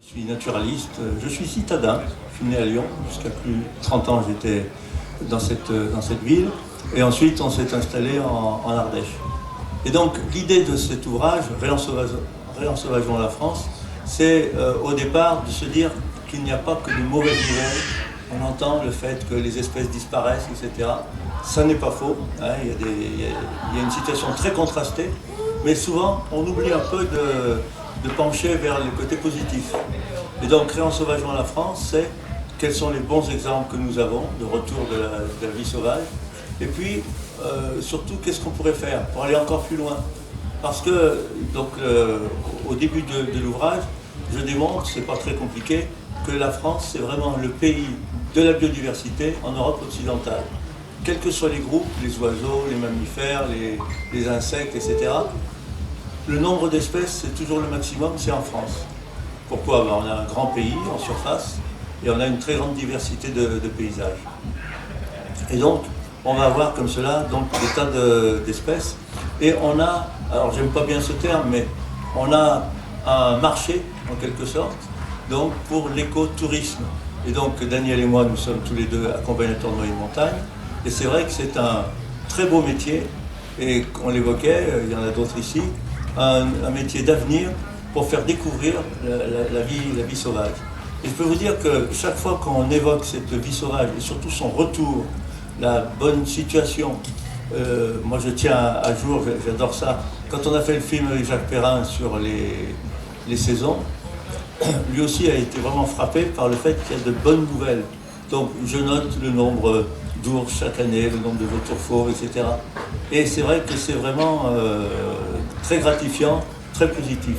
Je suis naturaliste, je suis citadin, je suis né à Lyon, jusqu'à plus de 30 ans j'étais dans cette ville, et ensuite on s'est installé en Ardèche. Et donc l'idée de cet ouvrage, Réensauvageons la France, c'est au départ de se dire qu'il n'y a pas que de mauvaises nouvelles. On entend le fait que les espèces disparaissent, etc. Ça n'est pas faux, hein, il y a une situation très contrastée, mais souvent on oublie un peu de pencher vers le côté positif. Et donc, Réensauvageons la France, c'est quels sont les bons exemples que nous avons de retour de la vie sauvage. Et puis, surtout, qu'est-ce qu'on pourrait faire pour aller encore plus loin. Parce que, donc, au début de l'ouvrage, je démontre, c'est pas très compliqué, que la France, c'est vraiment le pays de la biodiversité en Europe occidentale. Quels que soient les groupes, les oiseaux, les mammifères, les insectes, etc., le nombre d'espèces, c'est toujours le maximum, c'est en France. Pourquoi? On a un grand pays en surface et on a une très grande diversité de paysages. Et donc, on va avoir comme cela donc, des tas d'espèces. Et on a, alors j'aime pas bien ce terme, mais on a un marché, en quelque sorte, donc pour l'écotourisme. Et donc, Daniel et moi, nous sommes tous les deux accompagnateurs de moyenne montagne. Et c'est vrai que c'est un très beau métier. Et on l'évoquait, il y en a d'autres ici, un métier d'avenir pour faire découvrir la vie sauvage. Et je peux vous dire que chaque fois qu'on évoque cette vie sauvage, et surtout son retour, la bonne situation, moi je tiens à jour, j'adore ça, quand on a fait le film avec Jacques Perrin sur les saisons, lui aussi a été vraiment frappé par le fait qu'il y a de bonnes nouvelles. Donc je note le nombre d'ours chaque année, le nombre de vautours fauves, etc. Et c'est vrai que c'est vraiment très gratifiant, très positif.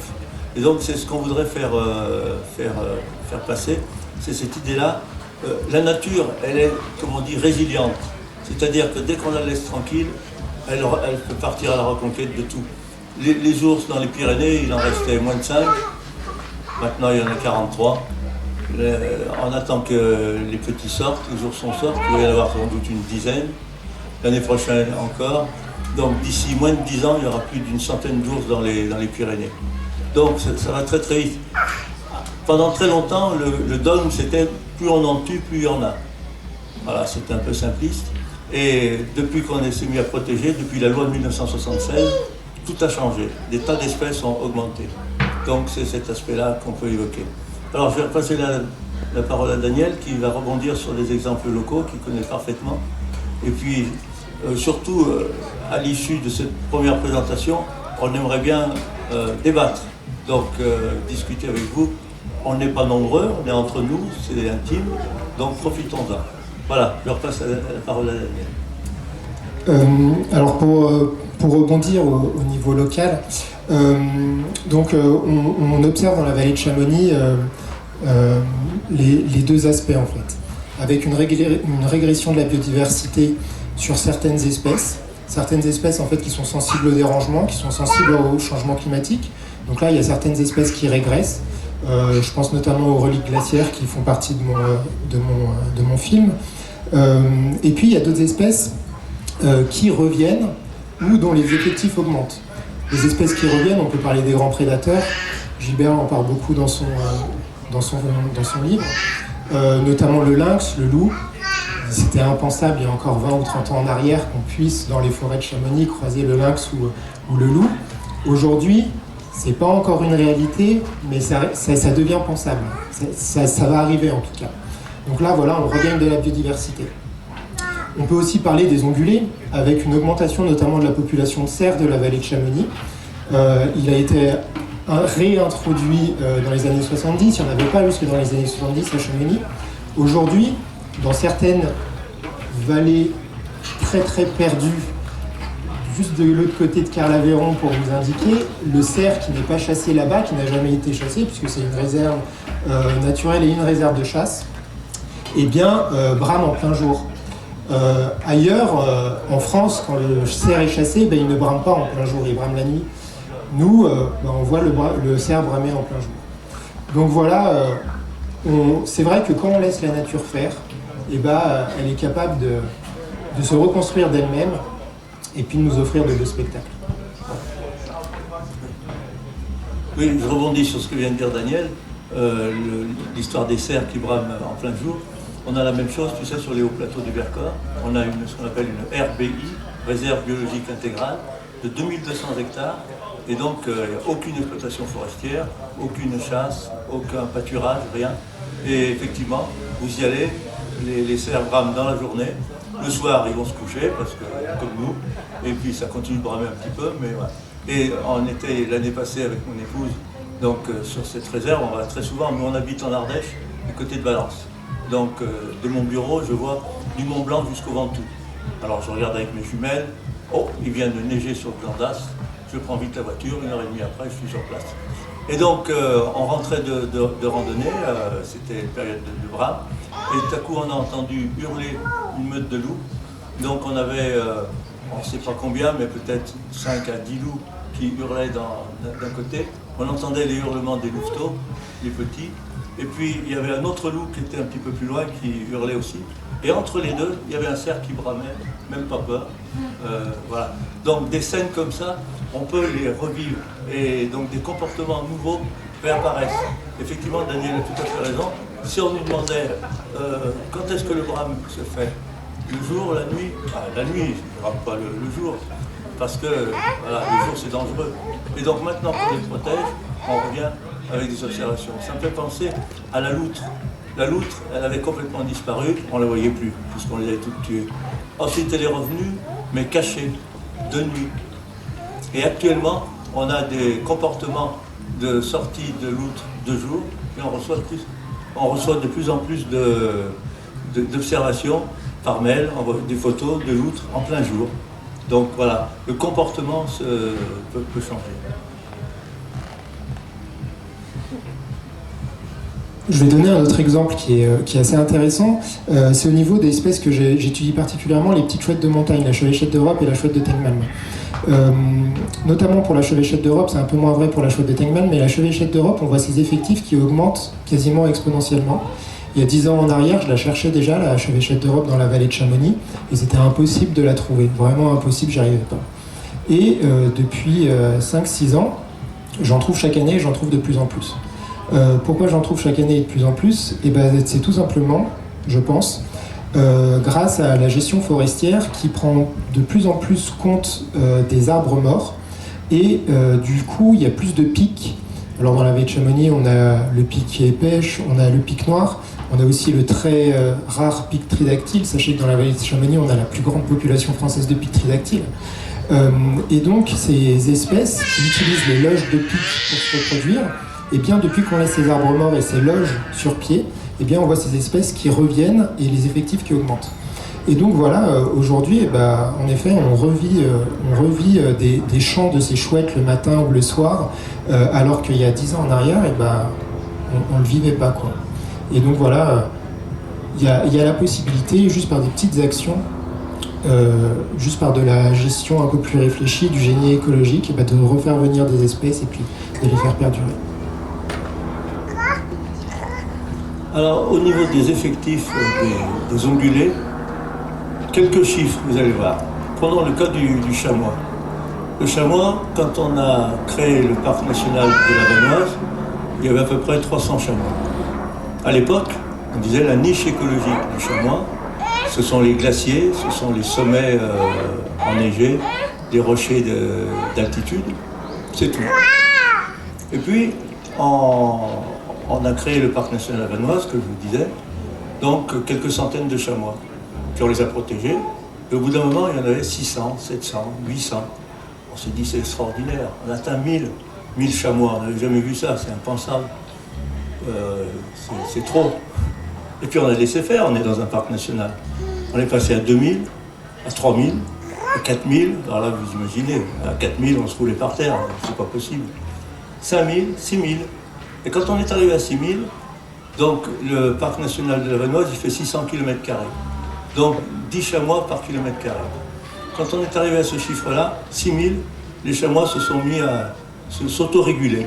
Et donc c'est ce qu'on voudrait faire passer, c'est cette idée-là. La nature, elle est, comme on dit, résiliente. C'est-à-dire que dès qu'on la laisse tranquille, elle peut partir à la reconquête de tout. Les ours dans les Pyrénées, il en restait moins de 5. Maintenant, il y en a 43. On attend que les petits sortent, les oursons sortent. Il va y en avoir sans doute une dizaine. L'année prochaine encore. Donc d'ici moins de 10 ans, il y aura plus d'une centaine d'ours dans les Pyrénées. Donc ça va très très vite. Pendant très longtemps, le dogme c'était plus on en tue, plus il y en a. Voilà, c'était un peu simpliste. Et depuis qu'on s'est mis à protéger, depuis la loi de 1976, tout a changé. Des tas d'espèces ont augmenté. Donc c'est cet aspect-là qu'on peut évoquer. Alors je vais passer la parole à Daniel qui va rebondir sur des exemples locaux qu'il connaît parfaitement. Et puis surtout à l'issue de cette première présentation, on aimerait bien débattre. Donc discuter avec vous. On n'est pas nombreux, on est entre nous, c'est intime, donc profitons-en. Voilà, je repasse la parole à Daniel. Alors pour rebondir au niveau local, on observe dans la vallée de Chamonix les deux aspects en fait, avec une régression de la biodiversité sur certaines espèces en fait qui sont sensibles au dérangement, qui sont sensibles au changement climatique. Donc là, il y a certaines espèces qui régressent. Je pense notamment aux reliques glaciaires qui font partie de mon film. Et puis il y a d'autres espèces qui reviennent ou dont les effectifs augmentent. Les espèces qui reviennent, on peut parler des grands prédateurs. Gilbert en parle beaucoup dans son livre, notamment le lynx, le loup. C'était impensable il y a encore 20 ou 30 ans en arrière qu'on puisse, dans les forêts de Chamonix, croiser le lynx ou le loup. Aujourd'hui, c'est pas encore une réalité, mais ça devient pensable. Ça va arriver en tout cas. Donc là, voilà, on regagne de la biodiversité. On peut aussi parler des ongulés, avec une augmentation notamment de la population de cerfs de la vallée de Chamonix. Il a été réintroduit dans les années 70, il n'y en avait pas jusque dans les années 70 à Chamonix. Aujourd'hui, dans certaines vallées très très perdues, juste de l'autre côté de Carlaveyron pour vous indiquer, le cerf qui n'est pas chassé là-bas, qui n'a jamais été chassé, puisque c'est une réserve naturelle et une réserve de chasse, brame en plein jour. Ailleurs, en France, quand le cerf est chassé, il ne brame pas en plein jour, il brame la nuit. Nous, on voit le cerf bramer en plein jour. Donc voilà, c'est vrai que quand on laisse la nature faire, elle est capable de se reconstruire d'elle-même et puis de nous offrir de beaux spectacles. Oui, je rebondis sur ce que vient de dire Daniel. l'histoire des cerfs qui brament en plein jour. On a la même chose, tu sais, sur les hauts plateaux du Vercors. On a ce qu'on appelle une RBI, réserve biologique intégrale, de 2200 hectares. Et donc, il n'y a aucune exploitation forestière, aucune chasse, aucun pâturage, rien. Et effectivement, vous y allez, les cerfs brament dans la journée. Le soir, ils vont se coucher, parce que, comme nous, et puis ça continue de bramer un petit peu, mais voilà. Et on était l'année passée avec mon épouse, donc sur cette réserve, on va très souvent, mais on habite en Ardèche, du côté de Valence. Donc de mon bureau, je vois du Mont Blanc jusqu'au Ventoux. Alors je regarde avec mes jumelles, oh, il vient de neiger sur le Glandas, je prends vite la voiture, 1h30 après, je suis sur place. Et donc on rentrait de randonnée, c'était une période de brame, et tout à coup on a entendu hurler une meute de loups. Donc on avait, on ne sait pas combien, mais peut-être 5 à 10 loups qui hurlaient d'un côté. On entendait les hurlements des louveteaux, les petits. Et puis il y avait un autre loup qui était un petit peu plus loin, qui hurlait aussi. Et entre les deux, il y avait un cerf qui bramait, même pas peur. Voilà. Donc des scènes comme ça, on peut les revivre. Et donc des comportements nouveaux réapparaissent. Effectivement, Daniel a tout à fait raison. Si on nous demandait quand est-ce que le brame se fait, le jour, la nuit, la nuit, je ne brame pas le jour, parce que voilà, le jour c'est dangereux. Et donc maintenant qu'on les protège, on revient avec des observations. Ça me fait penser à la loutre. La loutre, elle avait complètement disparu, on ne la voyait plus, puisqu'on les avait toutes tuées. Ensuite, elle est revenue, mais cachée, de nuit. Et actuellement, on a des comportements de sortie de loutre de jour, et on reçoit de plus en plus d'observations par mail, on voit des photos de loutre en plein jour. Donc voilà, le comportement peut changer. Je vais donner un autre exemple qui est assez intéressant. C'est au niveau des espèces que j'étudie particulièrement, les petites chouettes de montagne, la chevêchette d'Europe et la chouette de Tengman. Notamment pour la chevêchette d'Europe, c'est un peu moins vrai pour la chouette de Tengman, mais la chevêchette d'Europe, on voit ses effectifs qui augmentent quasiment exponentiellement. Il y a 10 ans en arrière, je la cherchais déjà, la chevêchette d'Europe, dans la vallée de Chamonix, et c'était impossible de la trouver, vraiment impossible, j'y arrivais pas. Et depuis 5-6 ans, j'en trouve chaque année et j'en trouve de plus en plus. Pourquoi j'en trouve chaque année et de plus en plus? Et c'est tout simplement, je pense, grâce à la gestion forestière qui prend de plus en plus compte des arbres morts. Et du coup, il y a plus de pics. Alors dans la vallée de Chamonix, on a le pic qui est pêche, on a le pic noir, on a aussi le très rare pic tridactyle. Sachez que dans la vallée de Chamonix, on a la plus grande population française de pics tridactyles. Et donc, ces espèces qui utilisent les loges de pics pour se reproduire, et bien depuis qu'on laisse ces arbres morts et ces loges sur pied, et bien on voit ces espèces qui reviennent et les effectifs qui augmentent. Et donc voilà, aujourd'hui, en effet, on revit des chants de ces chouettes le matin ou le soir, alors qu'il y a 10 ans en arrière, on ne le vivait pas, quoi. Et donc voilà, il y a la possibilité, juste par des petites actions, juste par de la gestion un peu plus réfléchie du génie écologique, de refaire venir des espèces et puis de les faire perdurer. Alors, au niveau des effectifs des ongulés, quelques chiffres, vous allez voir. Prenons le cas du chamois. Le chamois, quand on a créé le parc national de la Vanoise, il y avait à peu près 300 chamois. À l'époque, on disait la niche écologique du chamois, ce sont les glaciers, ce sont les sommets enneigés, des rochers d'altitude, c'est tout. Et puis, on a créé le parc national de la Vanoise, que je vous disais, donc quelques centaines de chamois. Puis on les a protégés, et au bout d'un moment, il y en avait 600, 700, 800. On s'est dit, c'est extraordinaire, on atteint 1000 chamois, on n'avait jamais vu ça, c'est impensable. C'est trop. Et puis on a laissé faire, on est dans un parc national. On est passé à 2000, à 3000, à 4000, alors là vous imaginez, à 4000 on se roulait par terre, c'est pas possible. 5000, 6000. Et quand on est arrivé à 6000, donc le parc national de la Vanoise, il fait 600 km². Donc 10 chamois par km². Quand on est arrivé à ce chiffre-là, 6000, les chamois se sont mis à s'autoréguler.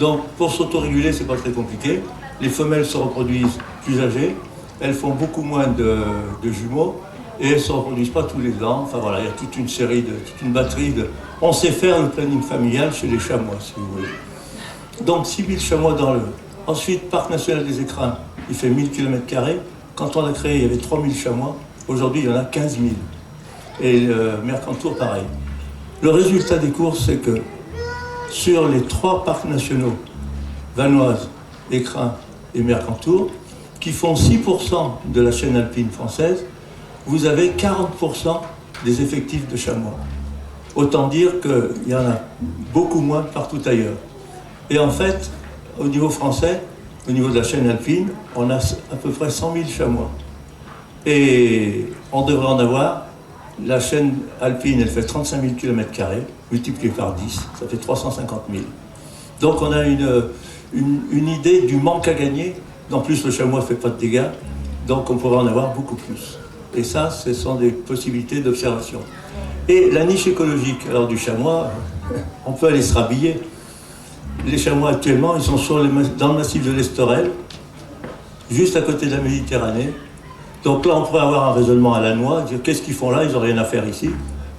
Donc pour s'autoréguler, c'est pas très compliqué. Les femelles se reproduisent plus âgées, elles font beaucoup moins de jumeaux et elles ne se reproduisent pas tous les ans. Enfin voilà, il y a toute une série, toute une batterie de... On sait faire le planning familial chez les chamois, si vous voulez. Donc 6000 chamois Ensuite, Parc national des Écrins, il fait 1000 km². Quand on l'a créé, il y avait 3000 chamois. Aujourd'hui, il y en a 15 000. Et le Mercantour, pareil. Le résultat des courses, c'est que sur les 3 parcs nationaux, Vanoise, Écrins et Mercantour, qui font 6% de la chaîne alpine française, vous avez 40% des effectifs de chamois. Autant dire qu'il y en a beaucoup moins partout ailleurs. Et en fait, au niveau français, au niveau de la chaîne alpine, on a à peu près 100 000 chamois. Et on devrait en avoir, la chaîne alpine, elle fait 35 000 km², multiplié par 10, ça fait 350 000. Donc on a une idée du manque à gagner. En plus, le chamois ne fait pas de dégâts, donc on pourrait en avoir beaucoup plus. Et ça, ce sont des possibilités d'observation. Et la niche écologique, alors du chamois, on peut aller se rhabiller. Les chamois actuellement, ils sont dans le massif de l'Estorel, juste à côté de la Méditerranée. Donc là, on pourrait avoir un raisonnement à la noix, dire qu'est-ce qu'ils font là, ils n'ont rien à faire ici.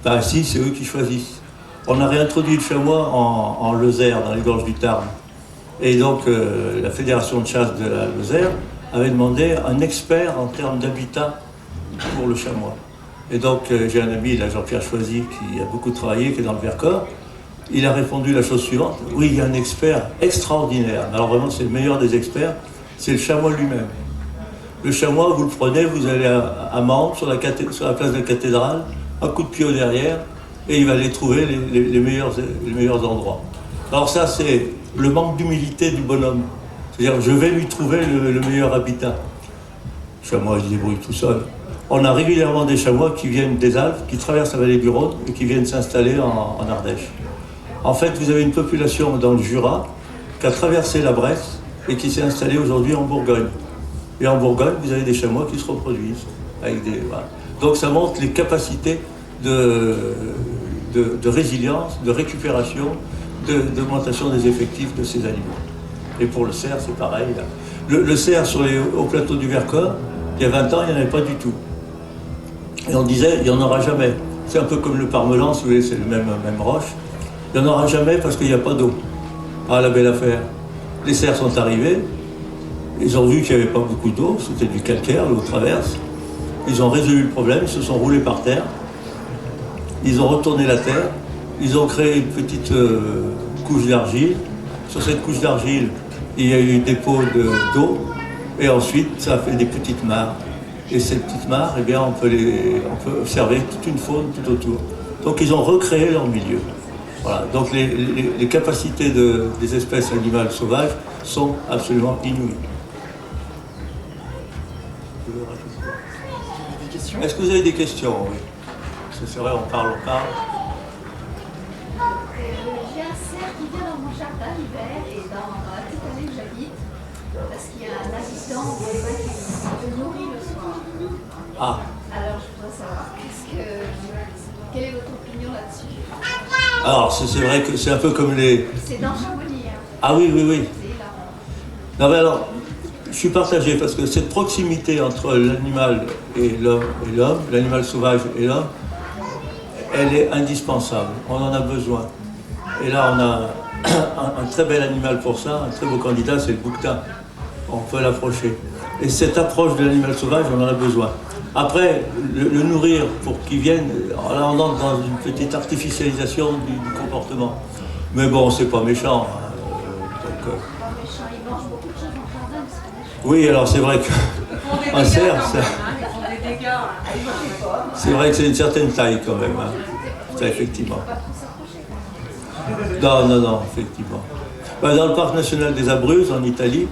Ben si, c'est eux qui choisissent. On a réintroduit le chamois en Lozère, dans les gorges du Tarn. Et donc, la fédération de chasse de la Lozère avait demandé un expert en termes d'habitat pour le chamois. Et donc, j'ai un ami, là, Jean-Pierre Choisy, qui a beaucoup travaillé, qui est dans le Vercors. Il a répondu la chose suivante: oui, il y a un expert extraordinaire. Alors vraiment, c'est le meilleur des experts, c'est le chamois lui-même. Le chamois, vous le prenez, vous allez à Mende, sur la place de la cathédrale, un coup de pied au derrière, et il va aller trouver les meilleurs endroits. Alors ça, c'est le manque d'humilité du bonhomme. C'est-à-dire, je vais lui trouver le meilleur habitat. Le chamois, il se débrouille tout seul. On a régulièrement des chamois qui viennent des Alpes, qui traversent la vallée du Rhône et qui viennent s'installer en Ardèche. En fait, vous avez une population dans le Jura qui a traversé la Bresse et qui s'est installée aujourd'hui en Bourgogne. Et en Bourgogne, vous avez des chamois qui se reproduisent. Voilà. Donc ça montre les capacités de résilience, de récupération, d'augmentation des effectifs de ces animaux. Et pour le cerf, c'est pareil. Là. Le cerf au plateau du Vercors, il y a 20 ans, il n'y en avait pas du tout. Et on disait, il n'y en aura jamais. C'est un peu comme le parmelan, si vous voulez, c'est le même roche. Il n'y en aura jamais parce qu'il n'y a pas d'eau. Ah, la belle affaire. Les cerfs sont arrivés, ils ont vu qu'il n'y avait pas beaucoup d'eau, c'était du calcaire, l'eau traverse. Ils ont résolu le problème, ils se sont roulés par terre. Ils ont retourné la terre, ils ont créé une petite couche d'argile. Sur cette couche d'argile, il y a eu dépôt d'eau, et ensuite, ça a fait des petites mares. Et ces petites mares, eh bien, on peut observer toute une faune tout autour. Donc ils ont recréé leur milieu. Voilà. Donc les capacités des espèces animales sauvages sont absolument inouïes. Est-ce que vous avez des questions? Oui. Parce que c'est vrai, on parle. J'ai un cerf qui vient dans mon jardin l'hiver et dans la petite année que j'habite, parce qu'il y a un habitant qui me nourrit le soir. Ah. Alors je voudrais savoir, quelle est votre opinion là-dessus? Alors, c'est vrai que c'est un peu comme les... C'est dans Chamonix. Hein. Ah oui. C'est là. Non mais alors, je suis partagé parce que cette proximité entre l'animal et l'homme, l'animal sauvage et l'homme, elle est indispensable. On en a besoin. Et là, on a un très bel animal pour ça, un très beau candidat, c'est le bouquetin. On peut l'approcher. Et cette approche de l'animal sauvage, on en a besoin. Après, le nourrir pour qu'il vienne, là on entre dans une petite artificialisation du comportement. Mais bon, c'est pas méchant. Pas méchant, ils mangent beaucoup de choses en jardin. Oui, alors c'est vrai qu'un cerf, c'est vrai que c'est une certaine taille quand même. Hein. Ça, effectivement. Non, effectivement. Dans le parc national des Abruzzes, en Italie,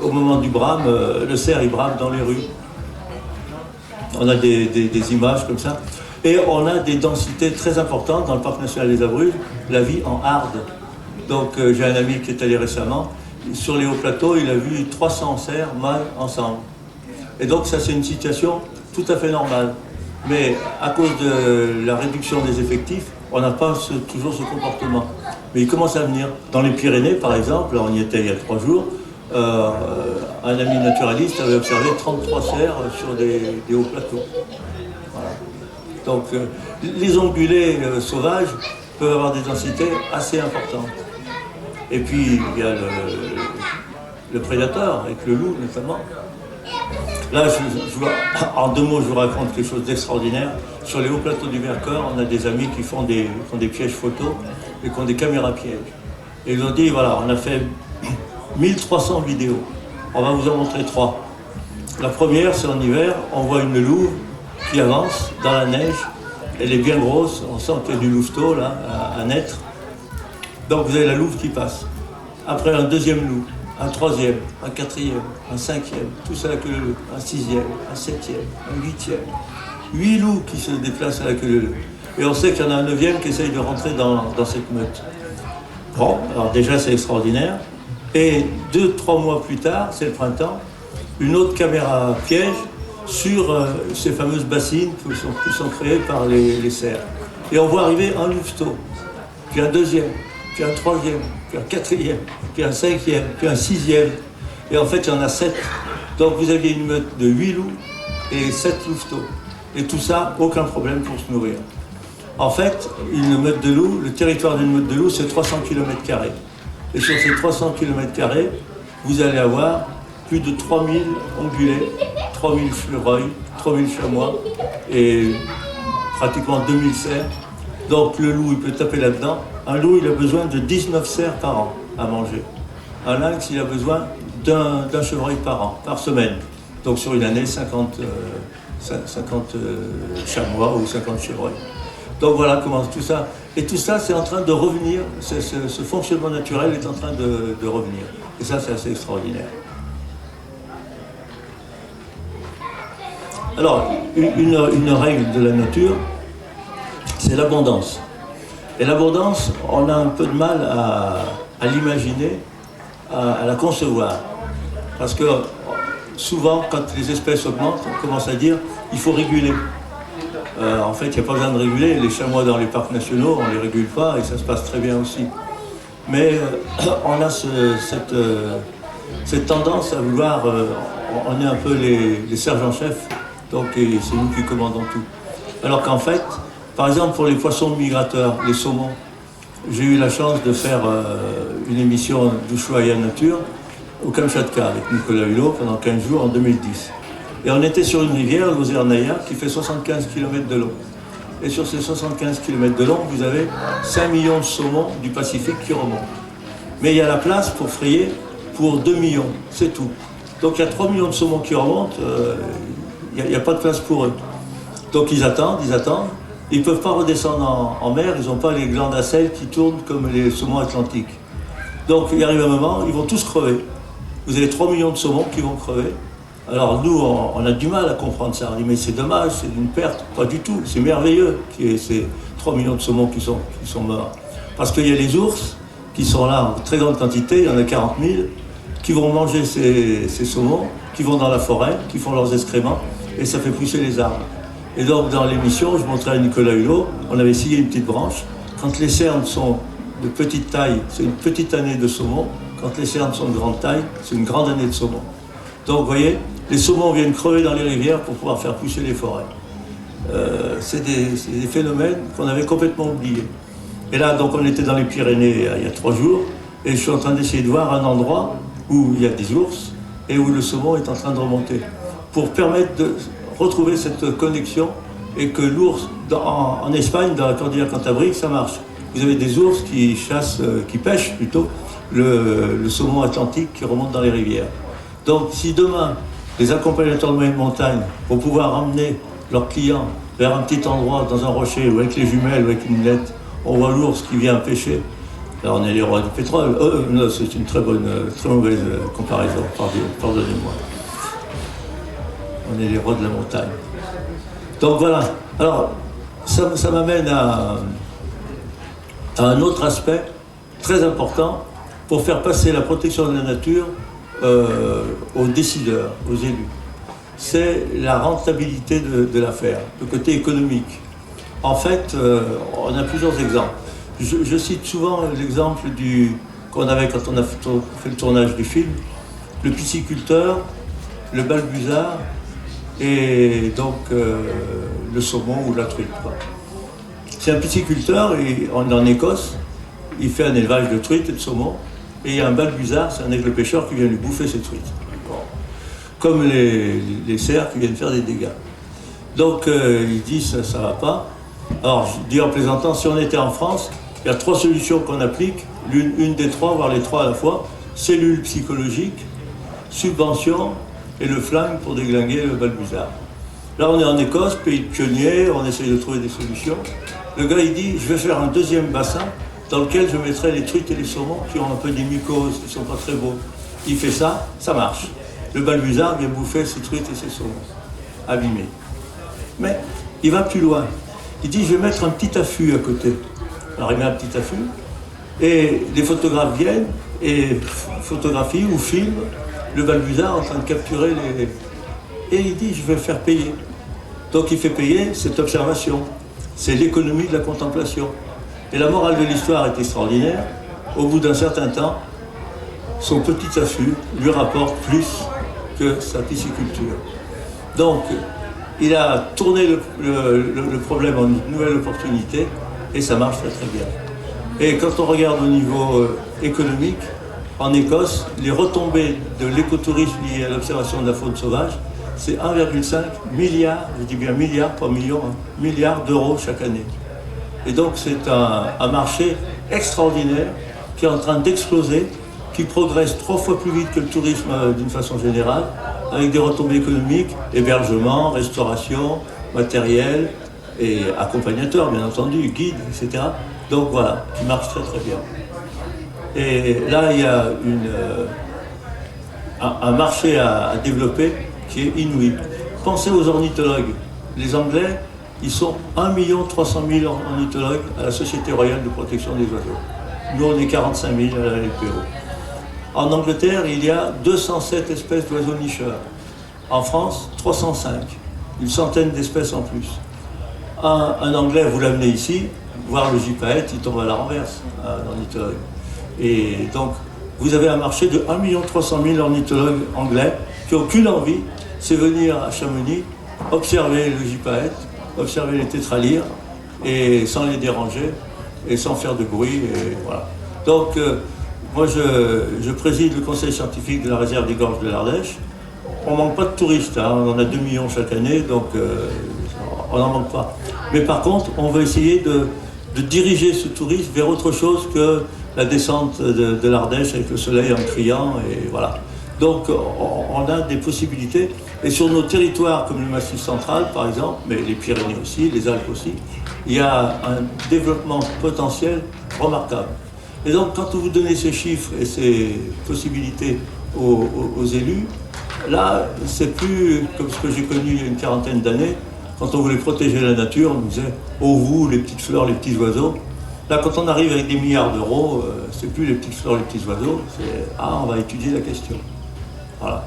au moment du brame, le cerf il brame dans les rues. On a des images comme ça. Et on a des densités très importantes dans le parc national des Abruzzes, la vie en harde. Donc j'ai un ami qui est allé récemment, sur les hauts plateaux, il a vu 300 cerfs mâles ensemble. Et donc ça c'est une situation tout à fait normale. Mais à cause de la réduction des effectifs, on n'a pas toujours ce comportement. Mais il commence à venir. Dans les Pyrénées par exemple, on y était il y a 3 jours, un ami naturaliste avait observé 33 cerfs sur des hauts plateaux. Voilà. Donc les ongulés sauvages peuvent avoir des densités assez importantes. Et puis il y a le prédateur, avec le loup notamment. Là, en 2 mots, je vous raconte quelque chose d'extraordinaire. Sur les hauts plateaux du Vercors, on a des amis qui font des pièges photos et qui ont des caméras pièges. Et ils ont dit, voilà, on a fait 1300 vidéos. On va vous en montrer 3. La première, c'est en hiver, on voit une louve qui avance dans la neige. Elle est bien grosse, on sent qu'il y a du louveteau là, à naître. Donc vous avez la louve qui passe. Après un deuxième loup, un troisième, un quatrième, un cinquième, tout ça à la queue leu, un sixième, un septième, un huitième. 8 loups qui se déplacent à la queue leu. Et on sait qu'il y en a un 9e qui essaye de rentrer dans cette meute. Bon, alors déjà c'est extraordinaire. Et 2-3 mois plus tard, c'est le printemps, une autre caméra piège sur ces fameuses bassines qui sont créées par les cerfs. Et on voit arriver un louveteau, puis un deuxième, puis un troisième, puis un quatrième, puis un cinquième, puis un sixième. Et en fait, il y en a 7. Donc vous aviez une meute de 8 loups et 7 louveteaux. Et tout ça, aucun problème pour se nourrir. En fait, une meute de loups, le territoire d'une meute de loups, c'est 300 km². Et sur ces 300 km², vous allez avoir plus de 3000 ongulés, 3000 chevreuils, 3000 chamois et pratiquement 2000 cerfs. Donc le loup, il peut taper là-dedans. Un loup, il a besoin de 19 cerfs par an à manger. Un lynx, il a besoin d'un chevreuil par an, par semaine. Donc sur une année, 50 chamois ou 50 chevreuils. Donc voilà comment tout ça. Et tout ça, c'est en train de revenir. Ce fonctionnement naturel est en train de revenir. Et ça, c'est assez extraordinaire. Alors, une règle de la nature, c'est l'abondance. Et l'abondance, on a un peu de mal à l'imaginer, à la concevoir. Parce que souvent, quand les espèces augmentent, on commence à dire il faut réguler. En fait, il n'y a pas besoin de réguler. Les chamois dans les parcs nationaux, on ne les régule pas et ça se passe très bien aussi. Mais on a cette tendance à vouloir... on est un peu les sergents-chefs, donc c'est nous qui commandons tout. Alors qu'en fait, par exemple pour les poissons migrateurs, les saumons, j'ai eu la chance de faire une émission d'Ushuaïa Nature au Kamchatka avec Nicolas Hulot pendant 15 jours en 2010. Et on était sur une rivière, l'Ozernaya, qui fait 75 km de long. Et sur ces 75 km de long, vous avez 5 millions de saumons du Pacifique qui remontent. Mais il y a la place pour frayer pour 2 millions, c'est tout. Donc il y a 3 millions de saumons qui remontent, il n'y a pas de place pour eux. Donc ils attendent. Ils ne peuvent pas redescendre en mer, ils n'ont pas les glandes à sel qui tournent comme les saumons atlantiques. Donc il arrive un moment, ils vont tous crever. Vous avez 3 millions de saumons qui vont crever. Alors nous, on a du mal à comprendre ça. On dit mais c'est dommage, c'est une perte. Pas du tout, c'est merveilleux qu'il y ait ces 3 millions de saumons qui sont morts. Parce qu'il y a les ours qui sont là en très grande quantité, il y en a 40 000, qui vont manger ces saumons, qui vont dans la forêt, qui font leurs excréments, et ça fait pousser les arbres. Et donc dans l'émission, je montrais à Nicolas Hulot, on avait scié une petite branche. Quand les cernes sont de petite taille, c'est une petite année de saumon. Quand les cernes sont de grande taille, c'est une grande année de saumon. Donc vous voyez, les saumons viennent crever dans les rivières pour pouvoir faire pousser les forêts. C'est des phénomènes qu'on avait complètement oubliés. Et là, donc on était dans les Pyrénées il y a 3 jours, et je suis en train d'essayer de voir un endroit où il y a des ours et où le saumon est en train de remonter, pour permettre de retrouver cette connexion et que l'ours, en Espagne, dans la cordillère Cantabrique, ça marche. Vous avez des ours qui chassent, qui pêchent plutôt, le saumon atlantique qui remonte dans les rivières. Donc si demain, les accompagnateurs de moyenne montagne vont pouvoir emmener leurs clients vers un petit endroit, dans un rocher, ou avec les jumelles, ou avec une lunette, on voit l'ours qui vient pêcher. Là, on est les rois du pétrole. Non, c'est une très mauvaise comparaison, pardonnez-moi. On est les rois de la montagne. Donc voilà. Alors, ça m'amène à un autre aspect très important pour faire passer la protection de la nature aux décideurs, aux élus. C'est la rentabilité de l'affaire, le côté économique. En fait, on a plusieurs exemples. Je cite souvent l'exemple qu'on avait quand on a fait le tournage du film, le pisciculteur, le balbuzard et donc le saumon ou la truite. C'est un pisciculteur en Écosse, il fait un élevage de truites et de saumon et il y a un balbuzard, c'est un aigle pêcheur qui vient lui bouffer ses truites. Bon. Comme les cerfs qui viennent faire des dégâts. Donc il dit ça ne va pas. Alors je dis en plaisantant, si on était en France, il y a 3 solutions qu'on applique, une des 3, voire les 3 à la fois, cellule psychologique, subvention et le flingue pour déglinguer le balbuzard. Là on est en Écosse, pays de pionniers, on essaye de trouver des solutions. Le gars il dit, je vais faire un deuxième bassin dans lequel je mettrai les truites et les saumons qui ont un peu des mycoses, qui ne sont pas très beaux. Il fait ça, ça marche. Le balbuzard vient bouffer ses truites et ses saumons, abîmés. Mais il va plus loin. Il dit, je vais mettre un petit affût à côté. Alors il met un petit affût, et les photographes viennent et photographient ou filment le balbuzard en train de capturer les... Et il dit, je vais faire payer. Donc il fait payer cette observation. C'est l'économie de la contemplation. Et la morale de l'histoire est extraordinaire. Au bout d'un certain temps, son petit affût lui rapporte plus que sa pisciculture. Donc, il a tourné le problème en une nouvelle opportunité et ça marche très très bien. Et quand on regarde au niveau économique, en Écosse, les retombées de l'écotourisme lié à l'observation de la faune sauvage, c'est 1,5 milliard, je dis bien milliard, pas million, milliard d'euros chaque année. Et donc c'est un marché extraordinaire qui est en train d'exploser, qui progresse 3 fois plus vite que le tourisme d'une façon générale, avec des retombées économiques, hébergement, restauration, matériel et accompagnateurs, bien entendu, guides, etc. Donc voilà, qui marche très très bien. Et là, il y a un marché à développer qui est inouï. Pensez aux ornithologues. Les Anglais, ils sont 1 300 000 ornithologues à la Société royale de protection des oiseaux. Nous, on est 45 000 à la LPO. En Angleterre, il y a 207 espèces d'oiseaux nicheurs. En France, 305. Une centaine d'espèces en plus. Un Anglais, vous l'amenez ici, voir le gypaète, il tombe à la renverse, un ornithologue. Et donc, vous avez un marché de 1 300 000 ornithologues anglais qui n'ont qu'une envie, c'est venir à Chamonix, observer le gypaète, observer les tétralyres, et sans les déranger, et sans faire de bruit, et voilà. Donc, moi, je préside le conseil scientifique de la réserve des gorges de l'Ardèche. On ne manque pas de touristes, hein. On en a 2 millions chaque année, donc on n'en manque pas. Mais par contre, on va essayer de diriger ce tourisme vers autre chose que la descente de l'Ardèche avec le soleil en criant, et voilà. Donc on a des possibilités, et sur nos territoires comme le Massif central par exemple, mais les Pyrénées aussi, les Alpes aussi, il y a un développement potentiel remarquable. Et donc quand vous donnez ces chiffres et ces possibilités aux élus, là c'est plus comme ce que j'ai connu il y a une quarantaine d'années, quand on voulait protéger la nature, on nous disait « Oh vous, les petites fleurs, les petits oiseaux ». Là, quand on arrive avec des milliards d'euros, c'est plus les petites fleurs, les petits oiseaux, c'est « Ah, on va étudier la question ». Voilà.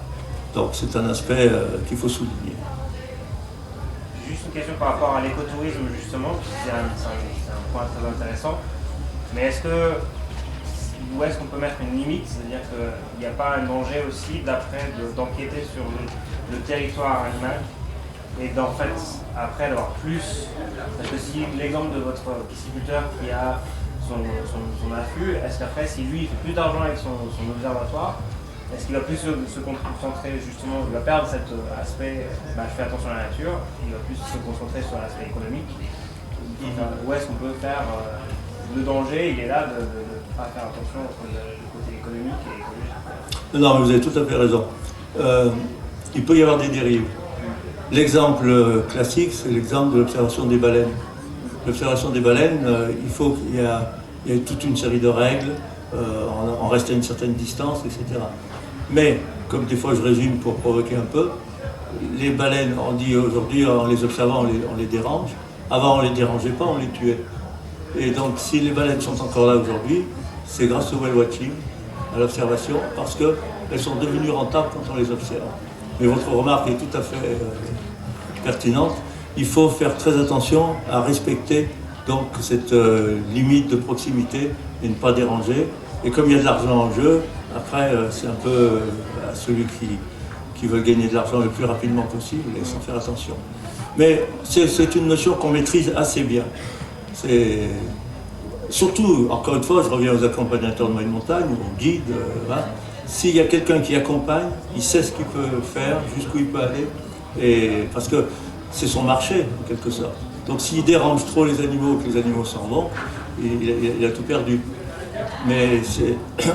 Donc c'est un aspect qu'il faut souligner. Juste une question par rapport à l'écotourisme, justement, c'est un point très intéressant. Mais où est-ce qu'on peut mettre une limite? C'est-à-dire qu'il n'y a pas un danger aussi d'enquêter sur le territoire animal et d'en fait, après d'avoir plus, parce que si l'exemple de votre pisciculteur qui a son affût, est-ce qu'après, si lui il fait plus d'argent avec son observatoire, est-ce qu'il va plus se concentrer justement, il va perdre cet aspect, je fais attention à la nature, il va plus se concentrer sur l'aspect économique. Où est-ce qu'on peut faire le danger, il est là de ne pas faire attention entre le côté économique et écologique. Non, mais vous avez tout à fait raison. Il peut y avoir des dérives. L'exemple classique, c'est l'exemple de l'observation des baleines. L'observation des baleines, il y a toute une série de règles, on reste à une certaine distance, etc. Mais, comme des fois je résume pour provoquer un peu, les baleines, on dit aujourd'hui, en les observant, on les dérange. Avant, on ne les dérangeait pas, on les tuait. Et donc, si les baleines sont encore là aujourd'hui, c'est grâce au whale watching, à l'observation, parce qu'elles sont devenues rentables quand on les observe. Mais votre remarque est tout à fait pertinente. Il faut faire très attention à respecter donc cette limite de proximité et ne pas déranger. Et comme il y a de l'argent en jeu, après c'est un peu à celui qui veut gagner de l'argent le plus rapidement possible et sans faire attention. Mais c'est une notion qu'on maîtrise assez bien. surtout, encore une fois, je reviens aux accompagnateurs de moyenne montagne, aux guides, voilà. S'il y a quelqu'un qui accompagne, il sait ce qu'il peut faire, jusqu'où il peut aller, et, parce que c'est son marché, en quelque sorte. Donc s'il dérange trop les animaux, que les animaux s'en vont, il a tout perdu. Mais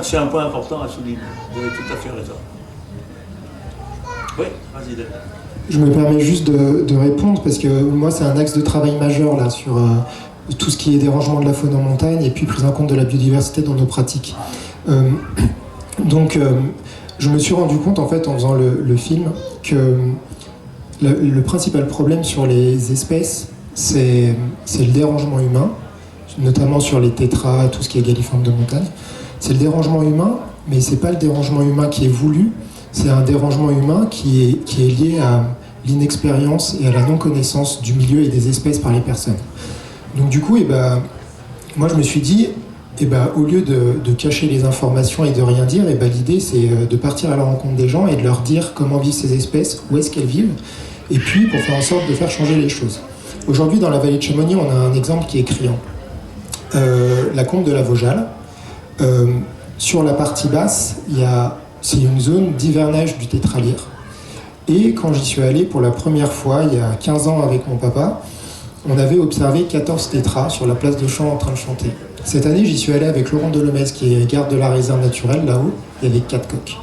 c'est un point important à souligner, vous avez tout à fait raison. Oui, vas-y Daniel. Je me permets juste de répondre parce que moi c'est un axe de travail majeur là sur tout ce qui est dérangement de la faune en montagne et puis prise en compte de la biodiversité dans nos pratiques. Donc je me suis rendu compte en fait en faisant le film que le principal problème sur les espèces c'est le dérangement humain, notamment sur les tétras, tout ce qui est galliforme de montagne. C'est le dérangement humain, mais c'est pas le dérangement humain qui est voulu. C'est un dérangement humain qui est lié à l'inexpérience et à la non-connaissance du milieu et des espèces par les personnes. Donc du coup, moi je me suis dit, au lieu de cacher les informations et de rien dire, l'idée c'est de partir à la rencontre des gens et de leur dire comment vivent ces espèces, où est-ce qu'elles vivent, et puis pour faire en sorte de faire changer les choses. Aujourd'hui, dans la vallée de Chamonix, on a un exemple qui est criant. La combe de la Vaugeale. Sur la partie basse, c'est une zone d'hivernage du tétralyre. Et quand j'y suis allé pour la première fois, il y a 15 ans avec mon papa, on avait observé 14 tétras sur la place de Champ en train de chanter. Cette année, j'y suis allé avec Laurent Delomez, qui est garde de la réserve naturelle, là-haut, il y avait 4 coqs.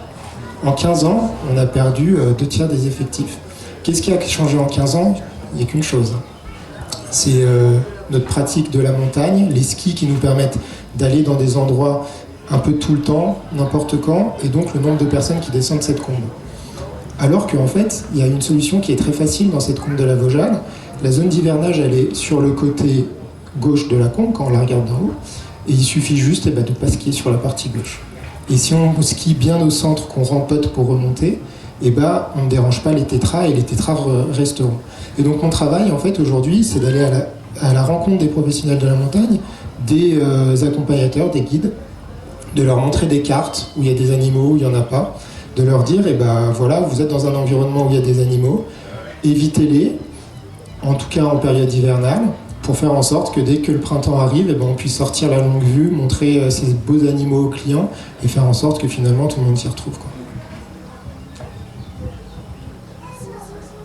En 15 ans, on a perdu 2 tiers des effectifs. Qu'est-ce qui a changé en 15 ans ? Il n'y a qu'une chose. C'est notre pratique de la montagne, les skis qui nous permettent d'aller dans des endroits un peu tout le temps, n'importe quand, et donc le nombre de personnes qui descendent cette combe. Alors qu'en fait, il y a une solution qui est très facile dans cette combe de la Vaugeale. La zone d'hivernage, elle est sur le côté gauche de la combe, quand on la regarde d'en haut, et il suffit juste de ne pas skier sur la partie gauche. Et si on skie bien au centre, qu'on rempote pour remonter, on ne dérange pas les tétras, et les tétras resteront. Et donc mon travail, en fait, aujourd'hui, c'est d'aller à la rencontre des professionnels de la montagne, des accompagnateurs, des guides, de leur montrer des cartes où il y a des animaux, où il n'y en a pas, de leur dire, voilà, vous êtes dans un environnement où il y a des animaux, évitez-les, en tout cas en période hivernale, pour faire en sorte que dès que le printemps arrive, on puisse sortir la longue vue, montrer ces beaux animaux aux clients, et faire en sorte que finalement tout le monde s'y retrouve, quoi.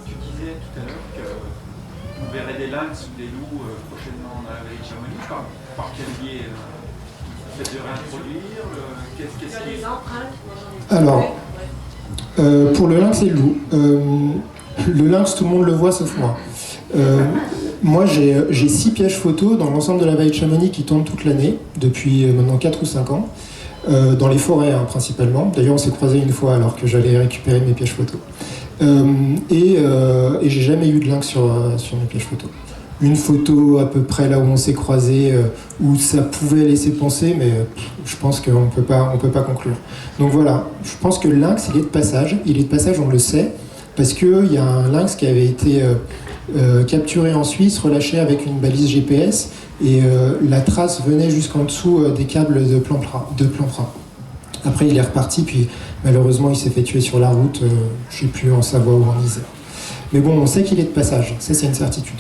Tu disais tout à l'heure qu'on verrait des lynx ou des loups prochainement dans la vallée de Chamonix, par quel biais de réintroduire, qu'est-ce qui est... Alors, pour le lynx et le loup, le lynx, tout le monde le voit sauf moi. Moi, j'ai 6 pièges photos dans l'ensemble de la vallée de Chamonix qui tournent toute l'année, depuis maintenant 4 ou 5 ans, dans les forêts principalement. D'ailleurs, on s'est croisés une fois alors que j'allais récupérer mes pièges photos. Et j'ai jamais eu de lynx sur mes pièges photos. Une photo à peu près là où on s'est croisés, où ça pouvait laisser penser, mais je pense qu'on peut pas conclure. Donc voilà, je pense que le lynx, il est de passage. Il est de passage, on le sait, parce qu'il y a un lynx qui avait été capturé en Suisse, relâché avec une balise GPS, et la trace venait jusqu'en dessous des câbles de Plampra. Après, il est reparti, puis malheureusement, il s'est fait tuer sur la route, je ne sais plus, en Savoie ou en Isère. Mais bon, on sait qu'il est de passage, ça c'est une certitude.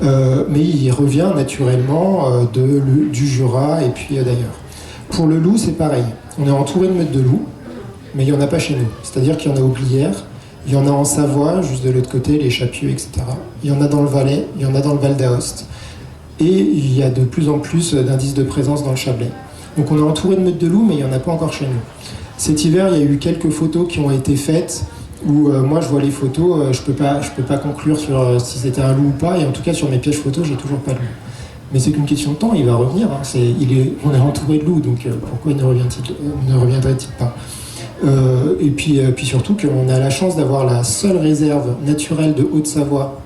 Mais il revient naturellement du Jura et puis d'ailleurs. Pour le loup, c'est pareil. On est entouré de meutes de loups, mais il n'y en a pas chez nous. C'est-à-dire qu'il y en a au Glières, il y en a en Savoie, juste de l'autre côté, les Chapieux, etc. Il y en a dans le Valais, il y en a dans le Val d'Aoste. Et il y a de plus en plus d'indices de présence dans le Chablais. Donc on est entouré de meutes de loups, mais il n'y en a pas encore chez nous. Cet hiver, il y a eu quelques photos qui ont été faites où moi je vois les photos, je peux pas conclure sur si c'était un loup ou pas, et en tout cas sur mes pièges photos, j'ai toujours pas de loup. Mais c'est qu'une question de temps, il va revenir, hein. On est entouré de loups, donc pourquoi ne reviendrait-il pas et puis surtout qu'on a la chance d'avoir la seule réserve naturelle de Haute-Savoie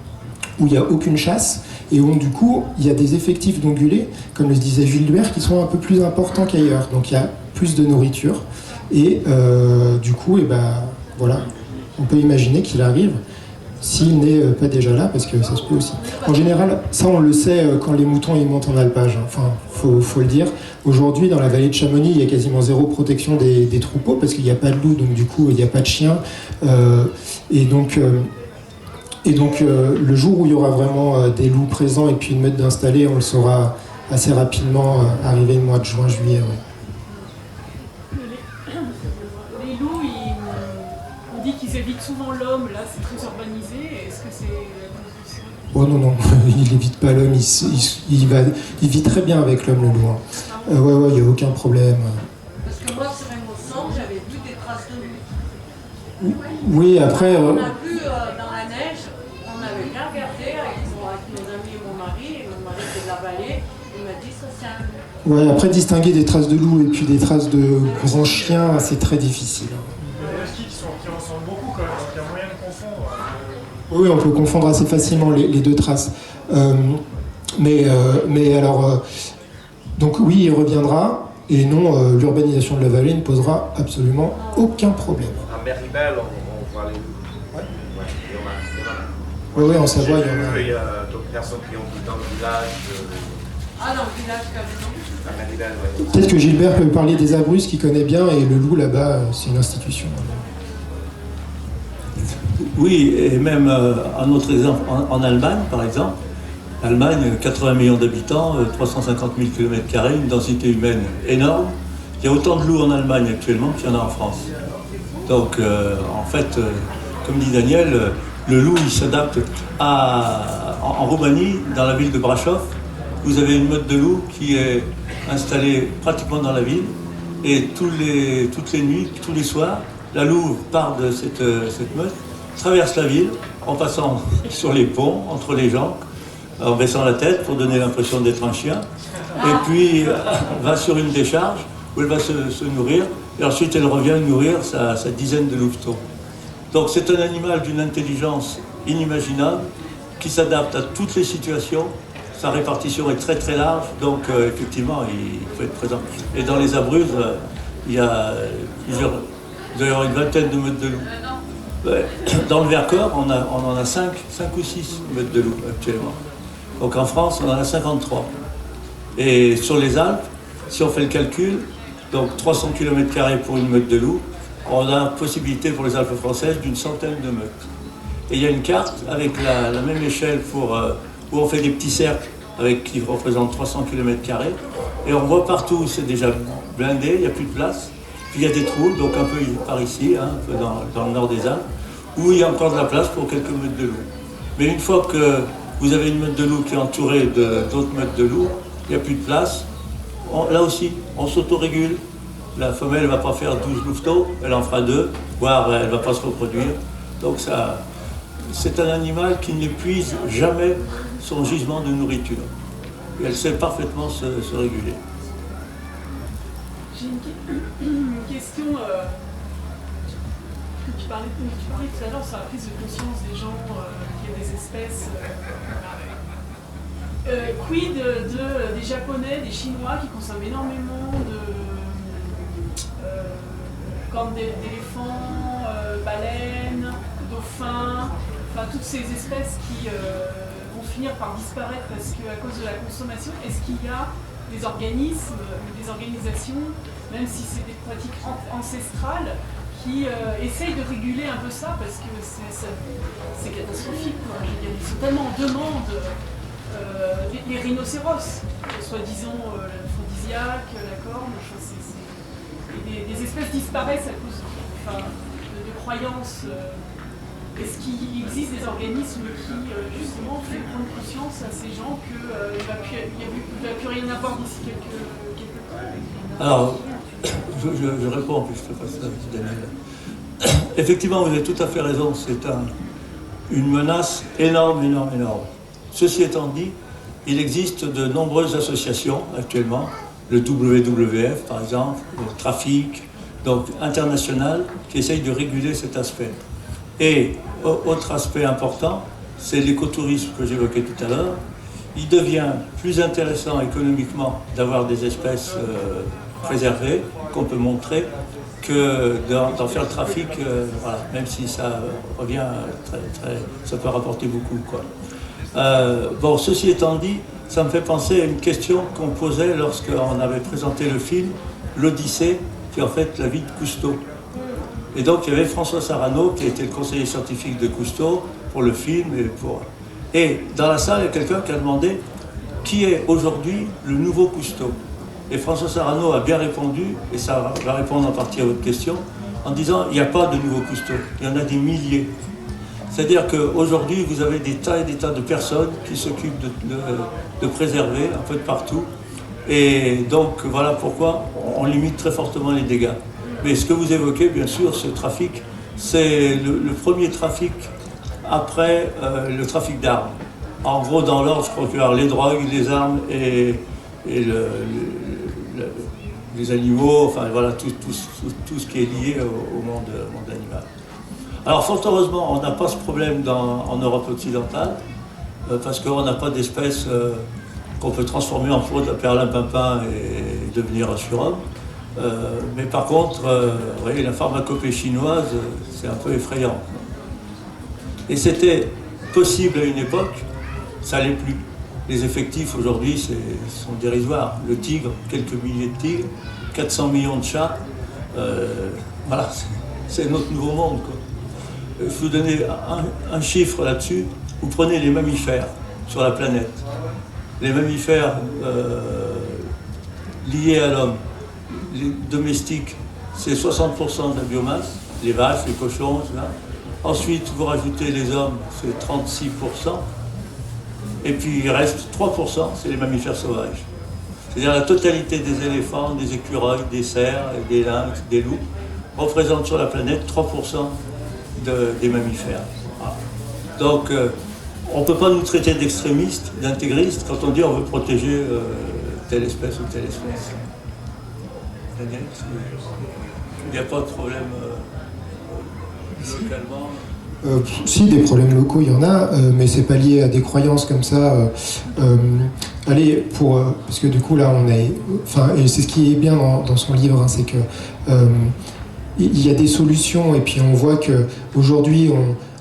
où il n'y a aucune chasse, et où du coup il y a des effectifs d'ongulés, comme le disait Jules Duer, qui sont un peu plus importants qu'ailleurs, donc il y a plus de nourriture, et du coup, voilà. On peut imaginer qu'il arrive s'il n'est pas déjà là, parce que ça se peut aussi. En général, ça on le sait quand les moutons ils montent en alpage. Enfin, faut le dire. Aujourd'hui, dans la vallée de Chamonix, il y a quasiment zéro protection des troupeaux, parce qu'il n'y a pas de loups, donc du coup, il n'y a pas de chiens. Et donc, le jour où il y aura vraiment des loups présents et puis une meute d'installés, on le saura assez rapidement arriver le mois de juin, juillet. Ouais. Les loups, on dit qu'ils évitent souvent l'homme, là c'est très urbanisé, est-ce que c'est... Oh non, non, il évite pas l'homme, il vit très bien avec l'homme, le loup. Hein. Ouais, il n'y a aucun problème. Parce que moi, sur Raymond, j'avais vu des traces de loup. Oui, après... On a vu dans la neige, on avait bien regardé avec mes amis et mon mari était de la vallée, il m'a dit ça c'est un loup. Ouais, après distinguer des traces de loup et puis des traces de grands chiens, c'est très difficile. Les huskies qui ressemblent beaucoup quand même, donc il y a moyen de confondre. Oui, on peut confondre assez facilement les deux traces. Mais alors, donc oui, il reviendra, et non, l'urbanisation de la vallée ne posera absolument aucun problème. À Méribel, on voit les loups. Ouais. Ouais, il y en a. Oui, en Savoie, il y en a. Il y a d'autres personnes qui ont dit dans le village. Ah, dans le village carrément. À Méribel, oui. Peut-être que Gilbert peut parler des Abruzzes qu'il connaît bien, et le loup là-bas, c'est une institution. Oui, et même un autre exemple, en Allemagne, par exemple. Allemagne, 80 millions d'habitants, 350 000 km², une densité humaine énorme. Il y a autant de loups en Allemagne actuellement qu'il y en a en France. Donc, en fait, comme dit Daniel, le loup, il s'adapte en Roumanie, dans la ville de Brașov. Vous avez une meute de loups qui est installée pratiquement dans la ville. Et toutes les nuits, tous les soirs, la louve part de cette meute, traverse la ville en passant sur les ponts, entre les gens, en baissant la tête pour donner l'impression d'être un chien, et puis va sur une décharge où elle va se nourrir, et ensuite elle revient nourrir sa dizaine de louveteaux. Donc c'est un animal d'une intelligence inimaginable, qui s'adapte à toutes les situations. Sa répartition est très très large, donc effectivement il faut être présent. Et dans les Abruzzes, il y a d'ailleurs une vingtaine de meutes de loups. Dans le Vercors, on en a 5 ou 6 meutes de loups actuellement. Donc en France, on en a 53. Et sur les Alpes, si on fait le calcul, donc 300 km² pour une meute de loups, on a possibilité pour les Alpes françaises d'une centaine de meutes. Et il y a une carte avec la même échelle où on fait des petits cercles qui représentent 300 km². Et on voit partout, c'est déjà blindé, il n'y a plus de place. Puis il y a des trous, donc un peu par ici, hein, un peu dans le nord des Alpes, où il y a encore de la place pour quelques meutes de loups. Mais une fois que vous avez une meute de loup qui est entourée d'autres meutes de loups, il n'y a plus de place. Là aussi, on s'autorégule. La femelle ne va pas faire 12 louveteaux, elle en fera 2, voire elle ne va pas se reproduire. Donc c'est un animal qui n'épuise jamais son gisement de nourriture. Et elle sait parfaitement se réguler. J'ai une question que tu parlais tout à l'heure sur la prise de conscience des gens qu'il y a des espèces. Quid des Japonais, des Chinois qui consomment énormément de cornes d'éléphants, baleines, dauphins, enfin toutes ces espèces qui vont finir par disparaître parce qu'à cause de la consommation, est-ce qu'il y a des organismes, des organisations, même si c'est des pratiques ancestrales, qui essayent de réguler un peu ça, parce que c'est catastrophique, quoi. Ils sont tellement en demande, les rhinocéros, soi-disant l'aphrodisiaque, la corne, des espèces disparaissent à cause de croyances. Est-ce qu'il existe des organismes qui, justement, font prendre conscience à ces gens qu'il ne va plus rien avoir d'ici quelques temps? Alors, je réponds, puis je te passe la petite Daniel. Effectivement, vous avez tout à fait raison, c'est une menace énorme. Ceci étant dit, il existe de nombreuses associations actuellement, le WWF par exemple, le trafic, donc international, qui essayent de réguler cet aspect. Et autre aspect important, c'est l'écotourisme que j'évoquais tout à l'heure. Il devient plus intéressant économiquement d'avoir des espèces préservées, qu'on peut montrer, que d'en faire le trafic, voilà, même si ça revient ça peut rapporter beaucoup, quoi. Bon, ceci étant dit, ça me fait penser à une question qu'on posait lorsqu'on avait présenté le film L'Odyssée, qui est en fait la vie de Cousteau. Et donc il y avait François Sarano qui a été le conseiller scientifique de Cousteau pour le film. Et dans la salle, il y a quelqu'un qui a demandé qui est aujourd'hui le nouveau Cousteau? Et François Sarano a bien répondu, et ça va répondre en partie à votre question, en disant il n'y a pas de nouveau Cousteau, il y en a des milliers. C'est-à-dire qu'aujourd'hui, vous avez des tas et des tas de personnes qui s'occupent de préserver un peu de partout. Et donc, voilà pourquoi on limite très fortement les dégâts. Mais ce que vous évoquez, bien sûr, ce trafic, c'est le premier trafic après le trafic d'armes. En gros, dans l'ordre, je crois qu'il y a les drogues, les armes et les animaux, enfin voilà, tout ce qui est lié au monde animal. Alors, fort heureusement, on n'a pas ce problème en Europe occidentale, parce qu'on n'a pas d'espèces qu'on peut transformer en peau de perlimpinpin et devenir un surhomme. Mais par contre, vous voyez, la pharmacopée chinoise, c'est un peu effrayant. Et c'était possible à une époque, ça l'est plus. Les effectifs aujourd'hui sont dérisoires. Le tigre, quelques milliers de tigres, 400 millions de chats, voilà, c'est notre nouveau monde, quoi. Je vais vous donner un chiffre là-dessus. Vous prenez les mammifères sur la planète. Les mammifères liés à l'homme, les domestiques, c'est 60% de la biomasse, les vaches, les cochons, etc. Ensuite, vous rajoutez les hommes, c'est 36%. Et puis il reste 3%, c'est les mammifères sauvages. C'est-à-dire la totalité des éléphants, des écureuils, des cerfs, des lynx, des loups, représente sur la planète 3% des mammifères. Voilà. Donc, on ne peut pas nous traiter d'extrémistes, d'intégristes, quand on dit on veut protéger telle espèce ou telle espèce. Daniel, il n'y a pas de problème localement. Si, des problèmes locaux, il y en a, mais c'est pas lié à des croyances comme ça. Parce que du coup, là, et c'est ce qui est bien dans son livre, hein, c'est que il y a des solutions, et puis on voit qu'aujourd'hui,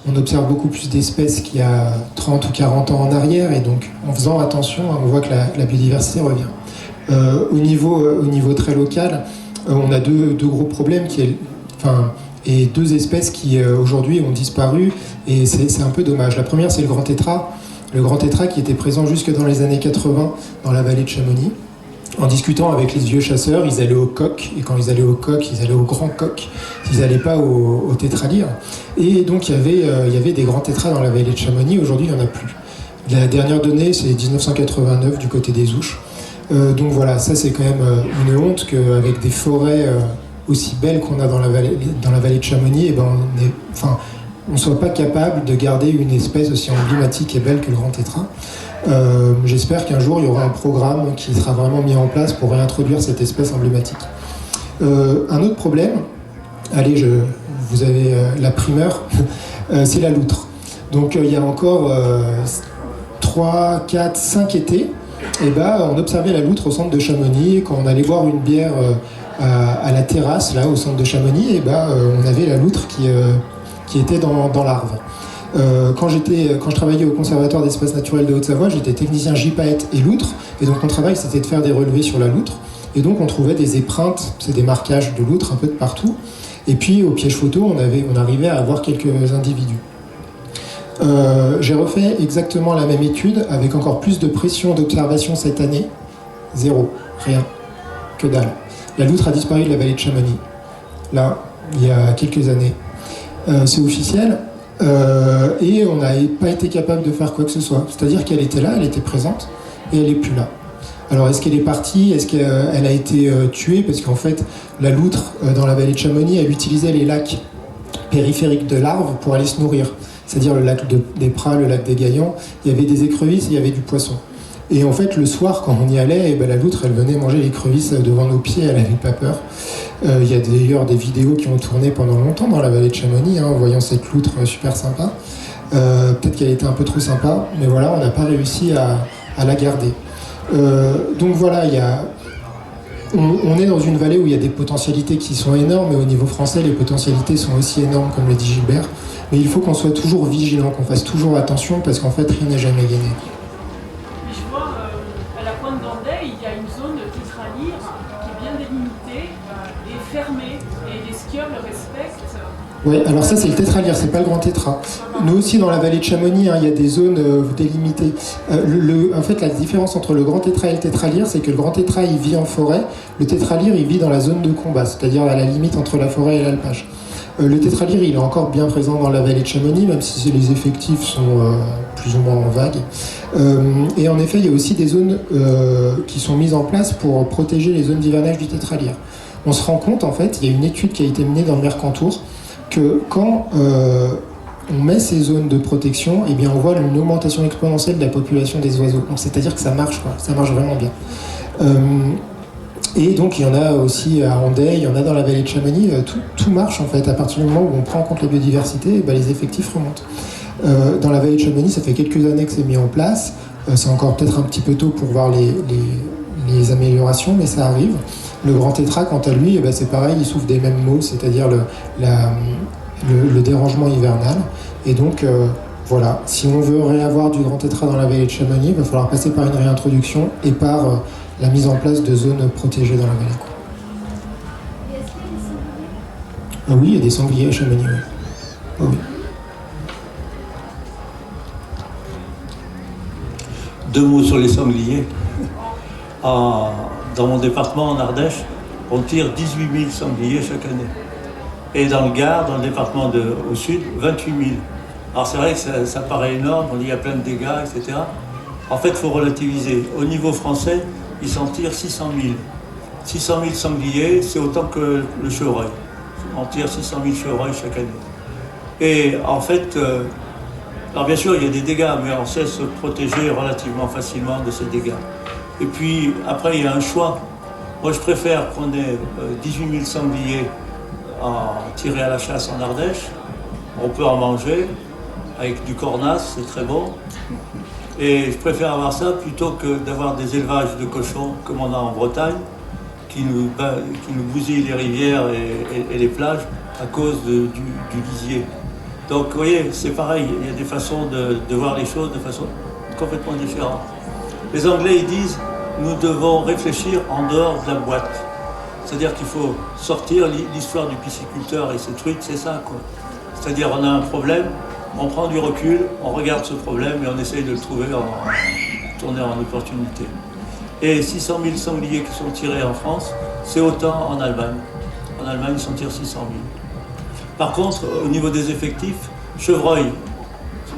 on observe beaucoup plus d'espèces qu'il y a 30 ou 40 ans en arrière, et donc en faisant attention, on voit que la biodiversité revient. Au niveau très local, on a deux gros problèmes et deux espèces qui aujourd'hui ont disparu, et c'est un peu dommage. La première, c'est le grand tétras. Le grand tétras qui était présent jusque dans les années 80 dans la vallée de Chamonix. En discutant avec les vieux chasseurs, ils allaient au coq, et quand ils allaient au coq, ils allaient au grand coq, ils n'allaient pas au tétralyre. Et donc il y avait des grands tétras dans la vallée de Chamonix, aujourd'hui il n'y en a plus. La dernière donnée, c'est 1989 du côté des Ouches. Donc voilà, ça c'est quand même une honte qu'avec des forêts aussi belles qu'on a dans la vallée de Chamonix, on ne soit pas capable de garder une espèce aussi emblématique et belle que le grand tétras. J'espère qu'un jour il y aura un programme qui sera vraiment mis en place pour réintroduire cette espèce emblématique. Un autre problème, vous avez la primeur, c'est la loutre. Donc il y a encore 3, 4, 5 étés, on observait la loutre au centre de Chamonix. Quand on allait boire une bière à la terrasse, là, au centre de Chamonix, on avait la loutre qui était dans l'arbre. Quand je travaillais au Conservatoire d'espaces naturels de Haute-Savoie, j'étais technicien gypaète et loutre, et donc mon travail c'était de faire des relevés sur la loutre, et donc on trouvait des épreintes, c'est des marquages de loutre un peu de partout, et puis au piège photo on arrivait à avoir quelques individus. J'ai refait exactement la même étude avec encore plus de pression d'observation cette année. Zéro, rien, que dalle. La loutre a disparu de la vallée de Chamonix, là, il y a quelques années. C'est officiel. Et on n'a pas été capable de faire quoi que ce soit. C'est-à-dire qu'elle était là, elle était présente, et elle n'est plus là. Alors est-ce qu'elle est partie? Est-ce qu'elle a été tuée? Parce qu'en fait, la loutre, dans la vallée de Chamonix, elle utilisait les lacs périphériques de l'Arve pour aller se nourrir. C'est-à-dire le lac des Prats, le lac des Gaillans, il y avait des écrevisses et il y avait du poisson. Et en fait, le soir, quand on y allait, la loutre, elle venait manger l'écrevisse devant nos pieds, elle n'avait pas peur. Il y a d'ailleurs des vidéos qui ont tourné pendant longtemps dans la vallée de Chamonix, en voyant cette loutre super sympa. Peut-être qu'elle était un peu trop sympa, mais voilà, on n'a pas réussi à la garder. Donc voilà, on est dans une vallée où il y a des potentialités qui sont énormes, et au niveau français, les potentialités sont aussi énormes, comme le dit Gilbert. Mais il faut qu'on soit toujours vigilant, qu'on fasse toujours attention, parce qu'en fait, rien n'est jamais gagné. À la pointe d'Andey, il y a une zone tétralyre qui est bien délimitée et fermée, et les skieurs le respectent. Oui, alors ça c'est le tétralyre, c'est pas le grand tétra. Nous aussi dans la vallée de Chamonix, il y a des zones délimitées. En fait, la différence entre le grand tétra et le tétralyre, c'est que le grand tétra il vit en forêt, le tétralyre il vit dans la zone de combat, c'est-à-dire à la limite entre la forêt et l'alpage. Le tétralyre il est encore bien présent dans la vallée de Chamonix, même si les effectifs sont plus ou moins en vague. Et en effet, il y a aussi des zones qui sont mises en place pour protéger les zones d'hivernage du tétralyre. On se rend compte, en fait, il y a une étude qui a été menée dans le Mercantour, que quand on met ces zones de protection, eh bien on voit une augmentation exponentielle de la population des oiseaux. Donc c'est-à-dire que ça marche, quoi. Ça marche vraiment bien. Et donc il y en a aussi à Andey, il y en a dans la vallée de Chamonix. Tout marche en fait. À partir du moment où on prend en compte la biodiversité, les effectifs remontent. Dans la vallée de Chamonix, ça fait quelques années que c'est mis en place. C'est encore peut-être un petit peu tôt pour voir les améliorations, mais ça arrive. Le grand tétra, quant à lui, c'est pareil, il souffre des mêmes maux, c'est-à-dire le dérangement hivernal. Et donc, voilà, si on veut réavoir du grand tétra dans la vallée de Chamonix, il va falloir passer par une réintroduction et par la mise en place de zones protégées dans la vallée. Et est-ce qu'il y a des sangliers? Ah oui, il y a des sangliers à Chamonix, oui. Oh oui. Deux mots sur les sangliers. Dans mon département, en Ardèche, on tire 18 000 sangliers chaque année. Et dans le Gard, dans le département au sud, 28 000. Alors c'est vrai que ça paraît énorme, on dit qu'il y a plein de dégâts, etc. En fait, il faut relativiser. Au niveau français, ils s'en tirent 600 000. 600 000 sangliers, c'est autant que le chevreuil. On tire 600 000 chevreuils chaque année. Et en fait, alors bien sûr, il y a des dégâts, mais on sait se protéger relativement facilement de ces dégâts. Et puis, après, il y a un choix. Moi, je préfère qu'on ait 18 000 sangliers tirés à la chasse en Ardèche. On peut en manger avec du cornas, c'est très bon. Et je préfère avoir ça plutôt que d'avoir des élevages de cochons comme on a en Bretagne, qui nous bousillent les rivières et les plages à cause du lisier. Donc, vous voyez, c'est pareil, il y a des façons de voir les choses de façon complètement différente. Les Anglais, ils disent, nous devons réfléchir en dehors de la boîte. C'est-à-dire qu'il faut sortir l'histoire du pisciculteur et ses trucs, c'est ça, quoi. C'est-à-dire, on a un problème, on prend du recul, on regarde ce problème et on essaye de le trouver, tourner en opportunité. Et 600 000 sangliers qui sont tirés en France, c'est autant en Allemagne. En Allemagne, ils s'en tirent 600 000. Par contre, au niveau des effectifs, chevreuil,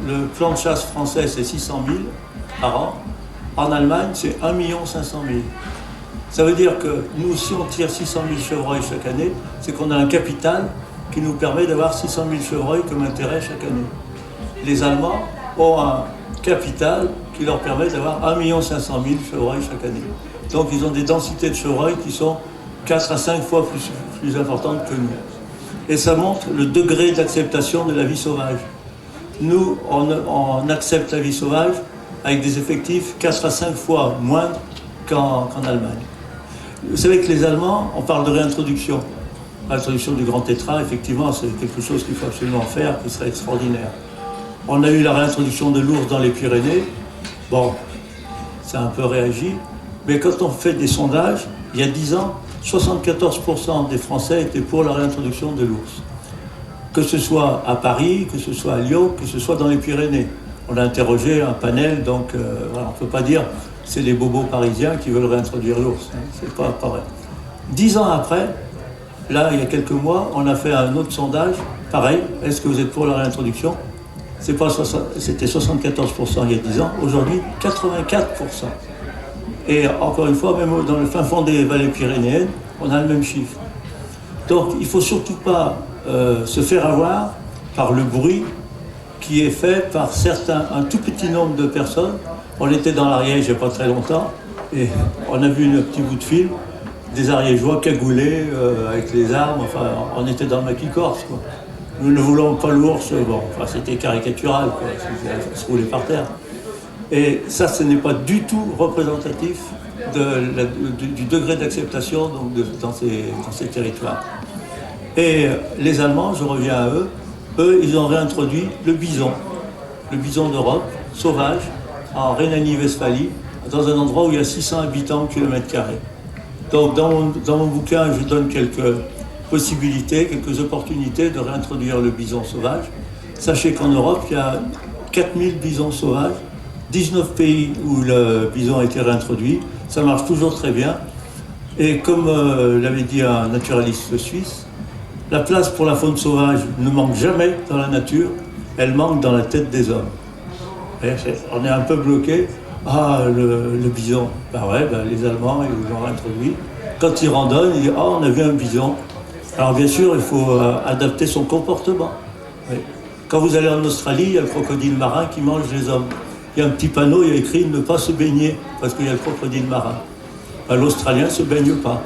le plan de chasse français, c'est 600 000 par an. En Allemagne, c'est 1 500 000. Ça veut dire que nous, si on tire 600 000 chevreuils chaque année, c'est qu'on a un capital qui nous permet d'avoir 600 000 chevreuils comme intérêt chaque année. Les Allemands ont un capital qui leur permet d'avoir 1 500 000 chevreuils chaque année. Donc ils ont des densités de chevreuils qui sont 4 à 5 fois plus importantes que nous. Et ça montre le degré d'acceptation de la vie sauvage. Nous, on accepte la vie sauvage avec des effectifs 4 à 5 fois moindres qu'en Allemagne. Vous savez que les Allemands, on parle de réintroduction. L'introduction du grand tétra, effectivement, c'est quelque chose qu'il faut absolument faire, qui serait extraordinaire. On a eu la réintroduction de l'ours dans les Pyrénées. Bon, ça a un peu réagi. Mais quand on fait des sondages, il y a 10 ans, 74% des Français étaient pour la réintroduction de l'ours. Que ce soit à Paris, que ce soit à Lyon, que ce soit dans les Pyrénées. On a interrogé un panel, donc voilà, on ne peut pas dire c'est les bobos parisiens qui veulent réintroduire l'ours. Hein, c'est pas vrai. 10 ans après, là, il y a quelques mois, on a fait un autre sondage. Pareil, est-ce que vous êtes pour la réintroduction? C'était 74% il y a 10 ans. Aujourd'hui, 84%. Et encore une fois, même dans le fin fond des vallées pyrénéennes, on a le même chiffre. Donc, il ne faut surtout pas se faire avoir par le bruit qui est fait par un tout petit nombre de personnes. On était dans l'Ariège il n'y a pas très longtemps, et on a vu un petit bout de film, des Ariégeois cagoulés avec les armes, enfin, on était dans le maquis corse, quoi. Nous ne voulons pas l'ours, bon, enfin, c'était caricatural, quoi, se rouler par terre. Et ça, ce n'est pas du tout représentatif du degré d'acceptation dans ces territoires. Et les Allemands, je reviens à eux, ils ont réintroduit le bison d'Europe, sauvage, en Rhénanie-Westphalie, dans un endroit où il y a 600 habitants au kilomètre carré. Donc dans mon bouquin, je donne quelques possibilités, quelques opportunités de réintroduire le bison sauvage. Sachez qu'en Europe, il y a 4000 bisons sauvages, 19 pays où le bison a été réintroduit. Ça marche toujours très bien. Et comme l'avait dit un naturaliste suisse, la place pour la faune sauvage ne manque jamais dans la nature, elle manque dans la tête des hommes. Et on est un peu bloqué. Ah, le bison, les Allemands, ils l'ont réintroduit. Quand ils randonnent, ils disent, ah, on a vu un bison. Alors bien sûr, il faut adapter son comportement. Oui. Quand vous allez en Australie, il y a le crocodile marin qui mange les hommes. Il y a un petit panneau, il y a écrit ne pas se baigner, parce qu'il y a le crocodile marin. L'Australien ne se baigne pas.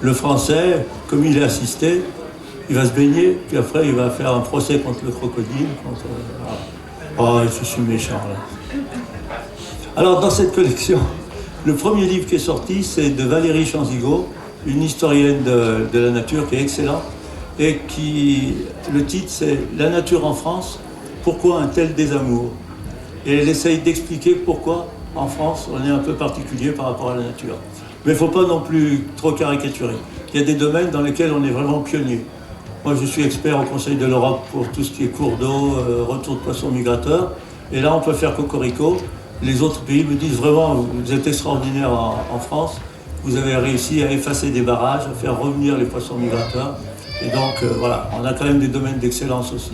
Le Français, comme il est assisté, il va se baigner, puis après il va faire un procès contre le crocodile. Oh, je suis méchant là. Alors dans cette collection, le premier livre qui est sorti, c'est de Valérie Chanzigo, une historienne de la nature qui est excellente, et le titre c'est « La nature en France, pourquoi un tel désamour ?» Et elle essaye d'expliquer pourquoi, en France, on est un peu particulier par rapport à la nature. Mais il ne faut pas non plus trop caricaturer. Il y a des domaines dans lesquels on est vraiment pionnier. Moi, je suis expert au Conseil de l'Europe pour tout ce qui est cours d'eau, retour de poissons migrateurs. Et là, on peut faire cocorico. Les autres pays me disent vraiment, vous êtes extraordinaire en France. Vous avez réussi à effacer des barrages, à faire revenir les poissons migrateurs. Et donc, voilà, on a quand même des domaines d'excellence aussi.